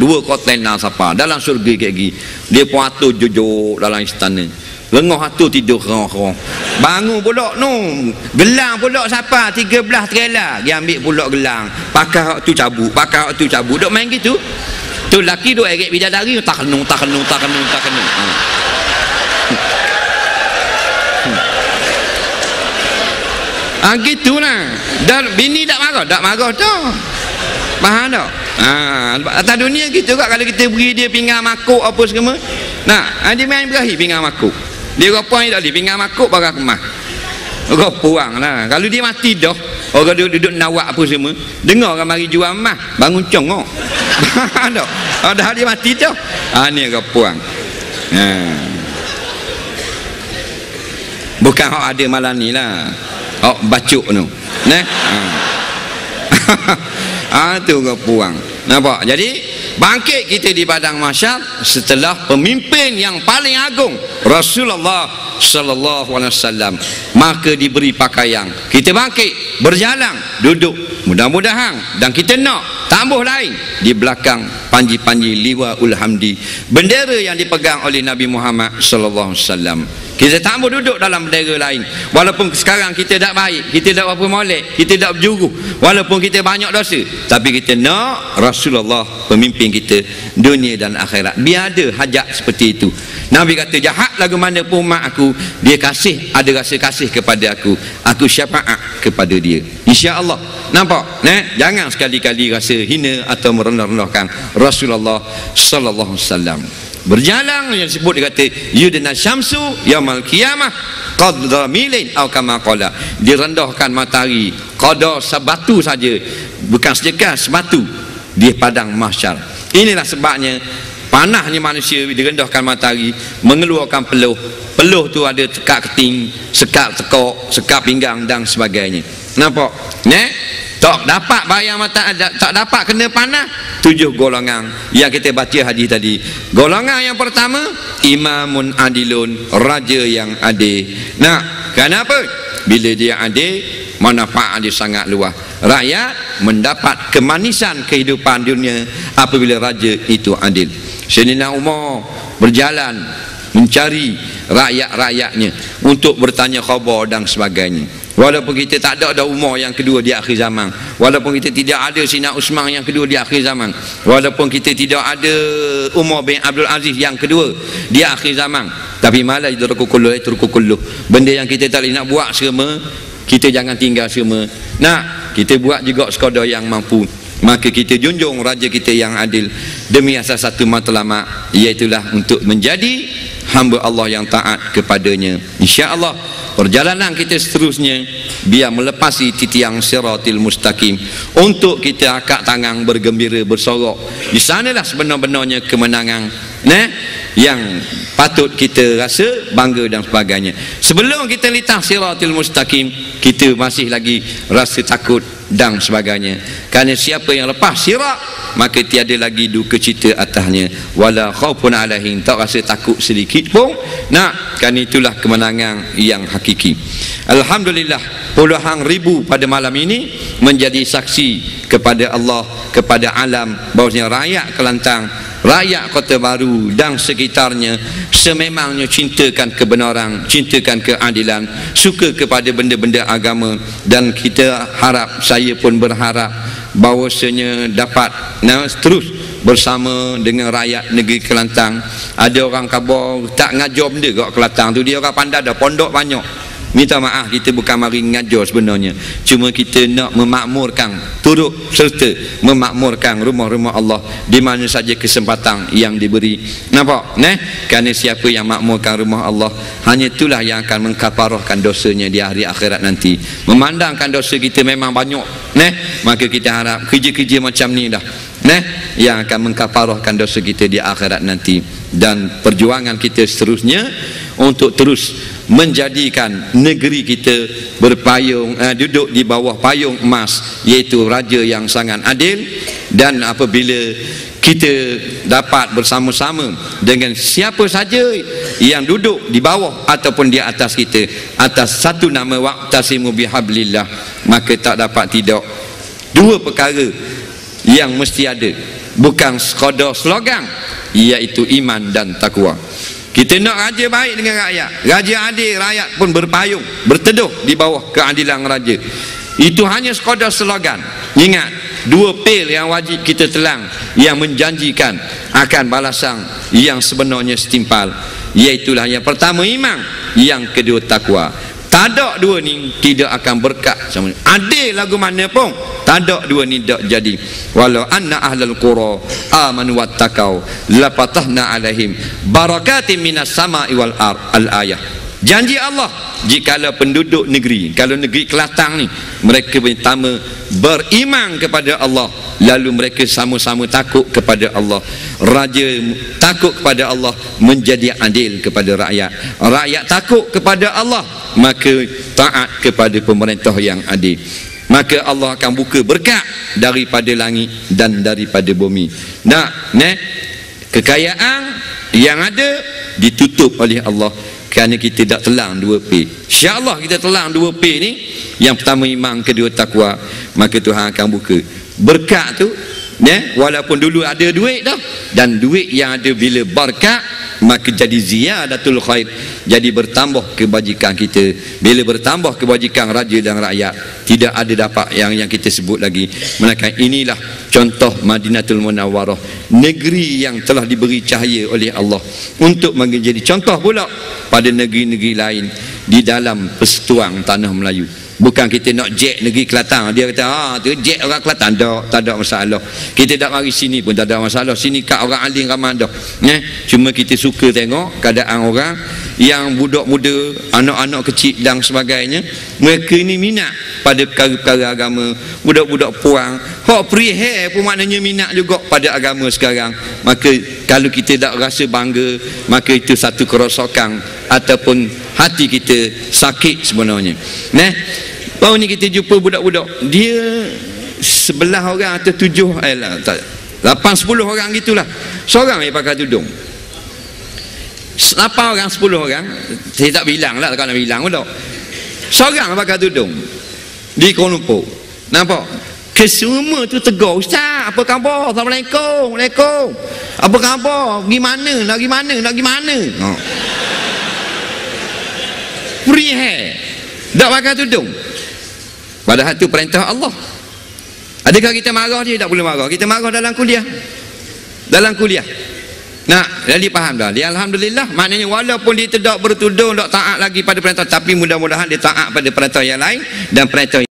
2 kontena siapa dalam syurga kayak gini. Dia pun atur jujur dalam istana. Lengah atur tidur kerong-kerong. Bangun pula gelang pula siapa 13 trailer. Dia ambil pula gelang. Pakai hak tu cabut, Duk main gitu. Tu laki duk erik bidadari tak kenung. Gitulah. Dan bini tak marah tu. Faham tak? Atas dunia gitu kak, kalau kita beri dia pinggan makuk apa semua. Nah, dia main berakhir pinggan makuk. Dia apa yang tak boleh pinggan makuk barang kemah. Kau puang lah. Kalau dia mati dah, orang duduk nawak apa semua, dengar orang mari jual emas, bangun congok. Faham tak? Dah dia mati dah. Ni kau puang. Bukan hak ada malam ni lah. Hak bacuk tu. Tu kau puang. Nampak? Jadi bangkit kita di padang mahsyar setelah pemimpin yang paling agung Rasulullah sallallahu alaihi wasallam, maka diberi pakaian. Kita bangkit, berjalan, duduk. Mudah-mudahan dan kita nak tambah lain di belakang panji-panji liwaul hamdi, bendera yang dipegang oleh Nabi Muhammad sallallahu alaihi wasallam. Kita tak mau duduk dalam bendera lain. Walaupun sekarang kita tak baik, kita tak apa molek, kita tak berjuru, walaupun kita banyak dosa, tapi kita nak Rasulullah pemimpin kita dunia dan akhirat. Biar ada hajat seperti itu. Nabi kata, jahat lagu mana pun umat aku, dia kasih, ada rasa kasih kepada aku syafaat kepada dia, insya-Allah. Nampak? Jangan sekali-kali rasa hina atau merendah-rendahkan Rasulullah sallallahu alaihi wasallam. Berjalan yang disebut, dia kata yudna syamsu yaumul qiyamah qadra milin atau kama qala, direndahkan matahari qadar sebatu saja, bukan sejengkal, sebatu di padang mahsyar. Inilah sebabnya panahnya manusia direndahkan matahari, mengeluarkan peluh tu ada tekak keting, sekat tekok, sekat pinggang dan sebagainya. Nampak? Tak dapat bayar mata, tak dapat kena panah. 7 golongan yang kita baca hadis tadi. Golongan yang pertama, imamun adilun, raja yang adil. Kenapa? Bila dia adil, manfaat dia sangat luas. Rakyat mendapat kemanisan kehidupan dunia apabila raja itu adil. Sayyidina Umar berjalan mencari rakyat-rakyatnya untuk bertanya khabar dan sebagainya. Walaupun kita tak ada Umar yang kedua di akhir zaman, walaupun kita tidak ada Sina Usman yang kedua di akhir zaman, walaupun kita tidak ada Umar bin Abdul Aziz yang kedua di akhir zaman, tapi malah turkukulluh. Benda yang kita tak boleh nak buat semua, kita jangan tinggal semua. Kita buat juga sekadar yang mampu. Maka kita junjung raja kita yang adil demi asas satu matlamat, iaitulah untuk menjadi hamba Allah yang taat kepadanya. Insya-Allah perjalanan kita seterusnya biar melepasi titiang siratil mustaqim, untuk kita angkat tangan bergembira bersorak. Di sanalah sebenar-benarnya kemenangan yang patut kita rasa bangga dan sebagainya. Sebelum kita lintas siratil mustaqim, kita masih lagi rasa takut dan sebagainya. Kerana siapa yang lepas sirat, maka tiada lagi duka cita atasnya, wala khaufun alaihim, tak rasa takut sedikit pun. Kerana itulah kemenangan yang hakiki. Alhamdulillah, puluhan ribu pada malam ini menjadi saksi kepada Allah, kepada alam, bahawasanya rakyat Kelantan, rakyat Kota Baru dan sekitarnya sememangnya cintakan kebenaran, cintakan keadilan, suka kepada benda-benda agama. Dan kita harap, saya pun berharap bahawasanya dapat terus bersama dengan rakyat negeri Kelantan. Ada orang khabar tak ngajar benda kat Kelantan tu, dia orang pandai dah, pondok banyak. Minta maaf, kita bukan mari ngajar sebenarnya, cuma kita nak memakmurkan, turut serta memakmurkan rumah-rumah Allah di mana saja kesempatan yang diberi. Nampak? Kerana siapa yang makmurkan rumah Allah, hanya itulah yang akan mengkafarahkan dosanya di hari akhirat nanti. Memandangkan dosa kita memang banyak, maka kita harap kerja-kerja macam ni dah yang akan mengkafarahkan dosa kita di akhirat nanti. Dan perjuangan kita seterusnya untuk terus menjadikan negeri kita berpayung, duduk di bawah payung emas, iaitu raja yang sangat adil. Dan apabila kita dapat bersama-sama dengan siapa saja yang duduk di bawah ataupun di atas kita, atas satu nama wa'tasimu bihablillah, maka tak dapat tidak dua perkara yang mesti ada. bukan sekadar slogan, iaitu iman dan takwa. Kita nak raja baik dengan rakyat, raja adil, rakyat pun berpayung, berteduh di bawah keadilan raja. Itu hanya sekadar slogan. Ingat, 2 pil yang wajib kita telang yang menjanjikan akan balasan yang sebenarnya setimpal, iaitulah yang pertama iman, yang kedua takwa. Tak ada dua ni tidak akan berkat sama. Adil lagu mana pun, tak ada dua ni tak jadi. Walau anna ahlal qura amanu wattaqau lapatahna alaihim barakatin minas sama'i wal ard. Al-ayah. Janji Allah, jikalau penduduk negeri, kalau negeri Kelantan ni, mereka pertama beriman kepada Allah, lalu mereka sama-sama takut kepada Allah. Raja takut kepada Allah, menjadi adil kepada rakyat. Rakyat takut kepada Allah, maka taat kepada pemerintah yang adil. Maka Allah akan buka berkat daripada langit dan daripada bumi. Kekayaan yang ada ditutup oleh Allah kerana kita tak telang 2 P. InsyaAllah kita telang 2 P ni, yang pertama iman, kedua takwa, maka Tuhan akan buka berkat tu. Walaupun dulu ada duit dah, dan duit yang ada bila berkat, maka jadi ziyadatul khair, jadi bertambah kebajikan kita. Bila bertambah kebajikan raja dan rakyat, tidak ada dapat yang kita sebut lagi, melainkan inilah contoh Madinatul Munawwarah, negeri yang telah diberi cahaya oleh Allah untuk menjadi contoh pula pada negeri-negeri lain di dalam persatuan tanah Melayu. Bukan kita nak jack negeri Kelantan, dia kata tu jack orang Kelantan, tak ada masalah. Kita tak mari sini pun tak ada masalah, sini kat orang alim ramai dah. Cuma kita suka tengok keadaan orang yang budak muda, anak-anak kecil dan sebagainya, mereka ni minat pada perkara-perkara agama. Budak-budak puang hak prihai pun maknanya minat juga pada agama sekarang. Maka kalau kita tak rasa bangga, maka itu satu kerosakan ataupun hati kita sakit sebenarnya. Baru ni kita jumpa budak-budak, dia 11 orang atau 7 8-10 orang gitulah, seorang yang pakai tudung. 8 orang 10 orang, saya tak bilang lah, kalau nak bilang pun tak. Seorang pakai tudung di Kuala Lumpur. Nampak? Kesemua tu tegur, Ustaz, apa khabar? Assalamualaikum. Waalaikumsalam. Apa khabar? Gimana? Nak gimana? Free hair, tak pakai tudung. Padahal itu perintah Allah. Adakah kita marah dia? Tak boleh marah. Kita marah dalam kuliah. Jadi faham dah. Dia alhamdulillah, maknanya walaupun dia tidak bertudung, tak taat lagi pada perintah, tapi mudah-mudahan dia taat pada perintah yang lain dan perintah